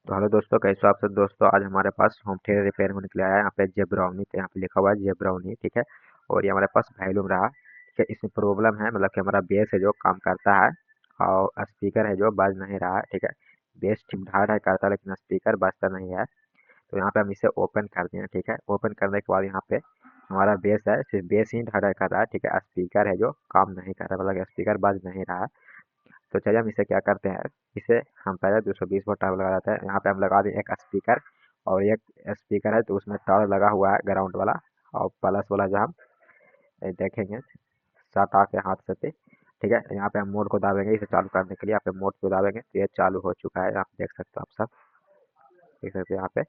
तो हेलो दोस्तों, कैसे हो आप सब दोस्तों। आज हमारे पास होम थिएटर रिपेयर होने के लिए आया है। यहाँ पे जेब्राउनी, तो यहाँ पे लिखा हुआ है जेब्राउनी, ठीक है। और ये हमारे पास वैल्यूम रहा, ठीक है। इसमें प्रॉब्लम है, मतलब कि हमारा बेस है जो काम करता है और स्पीकर है जो बज नहीं रहा है, ठीक है। बेस ठीक ठाक है करता है, लेकिन स्पीकर बजता नहीं है। तो यहाँ पे हम इसे ओपन कर दिए, ठीक है। ओपन करने के बाद यहाँ पे हमारा बेस है, सिर्फ बेस ही ढाई कर रहा है, ठीक है। स्पीकर है जो काम नहीं कर रहा, मतलब स्पीकर बज नहीं रहा है। तो चलिए हम इसे क्या करते हैं, इसे हम पहले 220 वोल्ट टावर लगा देते हैं। यहाँ पे हम लगा दें एक स्पीकर, और एक स्पीकर है तो उसमें टावर लगा हुआ है ग्राउंड वाला, और प्लस वाला जो हम देखेंगे साथ आके हाथ से पे, ठीक है। यहाँ पे हम मोड को दाबेंगे इसे चालू करने के लिए। यहाँ पे मोड को दाबेंगे तो ये चालू हो चुका है, आप देख सकते हो, आप सब देख सकते हो यहाँ पे।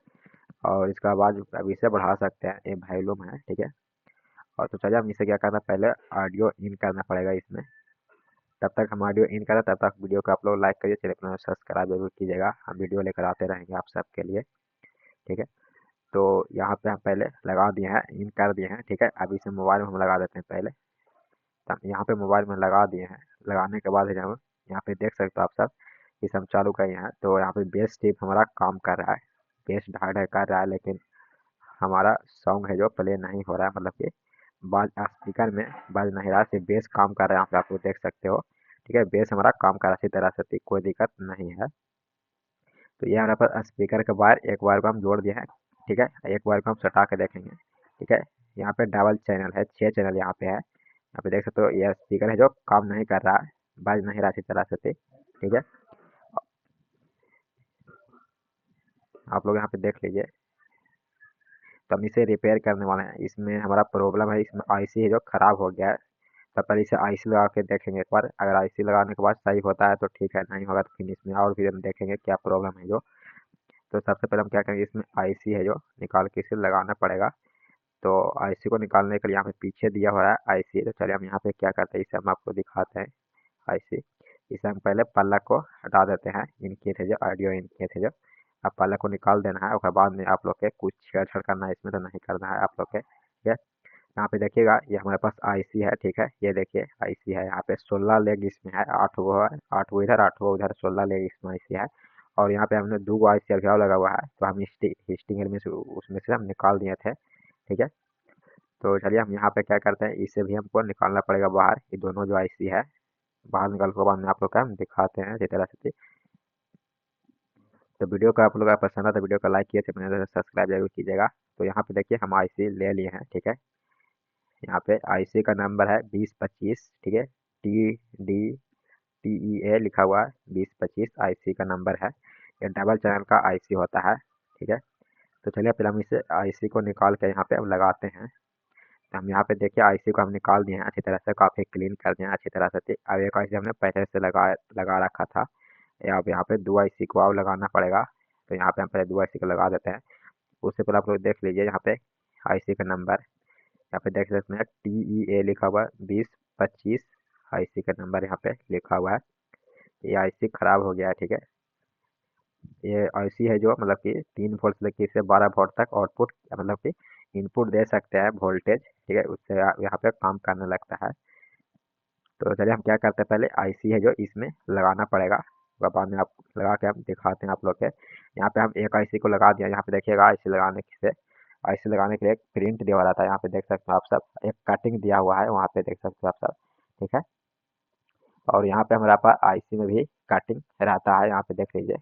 और इसका आवाज़ अब इसे बढ़ा सकते हैं, ये वॉल्यूम है, ठीक है। और तो चलिए हम इसे क्या करना, पहले ऑडियो इन करना पड़ेगा इसमें। तब तक हम ऑडियो इन करें, तब तक वीडियो को आप लोग लाइक करिए, चैनल को सब्सक्राइब जरूर कीजिएगा। हम वीडियो लेकर आते रहेंगे आप सबके लिए, ठीक है। तो यहाँ पे हम पहले लगा दिए हैं, इन कर दिए हैं, ठीक है। अब इसे मोबाइल में हम लगा देते हैं पहले। तब यहाँ पे मोबाइल में लगा दिए हैं, लगाने के बाद हम यहाँ पे देख सकते हो आप सब, इसे हम चालू किए हैं। तो यहाँ पे बेस टिप हमारा काम कर रहा है, बेस ढाई ढाई कर रहा है, लेकिन हमारा सॉन्ग है जो प्ले नहीं हो रहा है, मतलब कि बाज स्पीकर में बज नहीं रहा, सिर्फ बेस काम कर रहा है। यहाँ पे आप लोग देख सकते हो, ठीक है। बेस हमारा काम कर रहा है अच्छी तरह से, कोई दिक्कत नहीं है। तो ये हमारे पास स्पीकर के वायर, एक वायर को हम जोड़ दिए हैं, ठीक है। एक वायर को हम सटा के देखेंगे, ठीक है। यहाँ पे डबल चैनल है, 6 चैनल यहाँ पे है। यहाँ पे देख सकते हो, ये स्पीकर है जो काम नहीं कर रहा है, बज नहीं रहा अच्छी तरह से, ठीक है। आप लोग यहाँ पे देख लीजिए। तो हम इसे रिपेयर करने वाले हैं। इसमें हमारा प्रॉब्लम है, इसमें आईसी है जो खराब हो गया है। तो पहले इसे आईसी लगा के देखेंगे एक बार। अगर आईसी लगाने के बाद सही होता है तो ठीक है, नहीं होगा तो फिर इसमें और फिर हम देखेंगे क्या प्रॉब्लम है जो। तो सबसे पहले हम क्या करेंगे, इसमें आईसी है जो निकाल के इसे लगाना पड़ेगा। तो आईसी को निकालने के लिए यहाँ पे पीछे दिया हुआ है आईसी। तो चलिए हम यहाँ पे क्या करते हैं, इसे हम आपको दिखाते हैं आईसी। इसे हम पहले पल्ला को हटा देते हैं, इनके थे जो ऑडियो इनके थे जो। अब पल्ला को निकाल देना है, और बाद में आप लोग के कुछ छेड़छाड़ करना है इसमें तो नहीं करना है आप लोग के, ठीक है। यहाँ पे देखिएगा, ये हमारे पास आईसी है, ठीक है। ये देखिए आईसी है, यहाँ पे 16 लेग इसमें है, 8 वो है, 8 वो इधर 8 वो उधर, 16 लेग इसमें आईसी है। और यहाँ पे हमने 2 आईसी अभी और लगा हुआ है, तो हम हिस्टिंग में से उसमें से हम निकाल दिए थे, ठीक है। तो चलिए हम यहाँ पे क्या करते हैं, इसे भी हमको निकालना पड़ेगा बाहर, ये दोनों जो आईसी है बाहर निकाल के बाद में आप लोग का हम दिखाते हैं इसी तरह से। तो वीडियो का आप लोग का पसंद है तो वीडियो को लाइक किए, चैनल सब्सक्राइब जरूर कीजिएगा। तो यहाँ पे देखिए हम आईसी ले लिए हैं, ठीक है। यहाँ पे आईसी का नंबर है 2025, ठीक है। TDTEA लिखा हुआ है, 2025 आईसी का नंबर है। ये डबल चैनल का आईसी होता है, ठीक है। तो चलिए पहले हम इसे आईसी को निकाल के यहाँ पे हम लगाते हैं। तो हम यहाँ पे देखिए आईसी को हम निकाल दिए हैं अच्छी तरह से, काफ़ी क्लीन कर दिए हैं अच्छी तरह से। अब एक आईसी हमने पहले से लगा रखा था। अब यहाँ पे 2 आईसी को अब लगाना पड़ेगा। तो यहाँ पे हम पहले 2 आईसी को लगा देते हैं। उससे पहले आप लोग देख लीजिए यहाँ पे आईसी का नंबर, यहाँ पे देख सकते हैं TEA लिखा हुआ है 2025 आईसी का नंबर यहाँ पे लिखा हुआ है। ये आईसी खराब हो गया है, ठीक है। ये आईसी है जो मतलब कि 3 वोल्ट से लेकर इसे 12 वोल्ट तक आउटपुट, मतलब कि इनपुट दे सकते हैं वोल्टेज, ठीक है। उससे यहाँ पे काम करने लगता है। तो चलिए हम क्या करते हैं, पहले आईसी है जो इसमें लगाना पड़ेगा, उसके बाद में आप लगा के हम दिखाते हैं आप लोग के। यहाँ पे हम एक आईसी को लगा दिया, यहाँ पे देखिएगा आईसी लगाने के लिए एक प्रिंट दिया हुआ था, यहाँ पे देख सकते हो आप सब, एक कटिंग दिया हुआ है वहाँ पे देख सकते हो आप सब, ठीक है। और यहाँ पे हमारे पास आईसी में भी कटिंग रहता है, यहाँ पे देख लीजिए,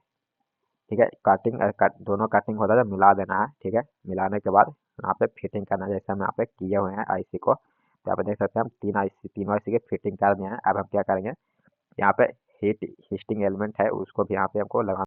ठीक है। कटिंग दोनों कटिंग होता है तो मिला देना है, ठीक है। मिलाने के बाद यहाँ पे फिटिंग करना है, जैसे हम यहाँ पे किए हुए हैं आईसी को। तो यहाँ पे देख सकते हैं हम तीनों आईसी की फिटिंग कर दिए हैं। अब हम क्या करेंगे, यहाँ पे हीटिंग एलिमेंट है उसको भी यहाँ पे हमको लगाना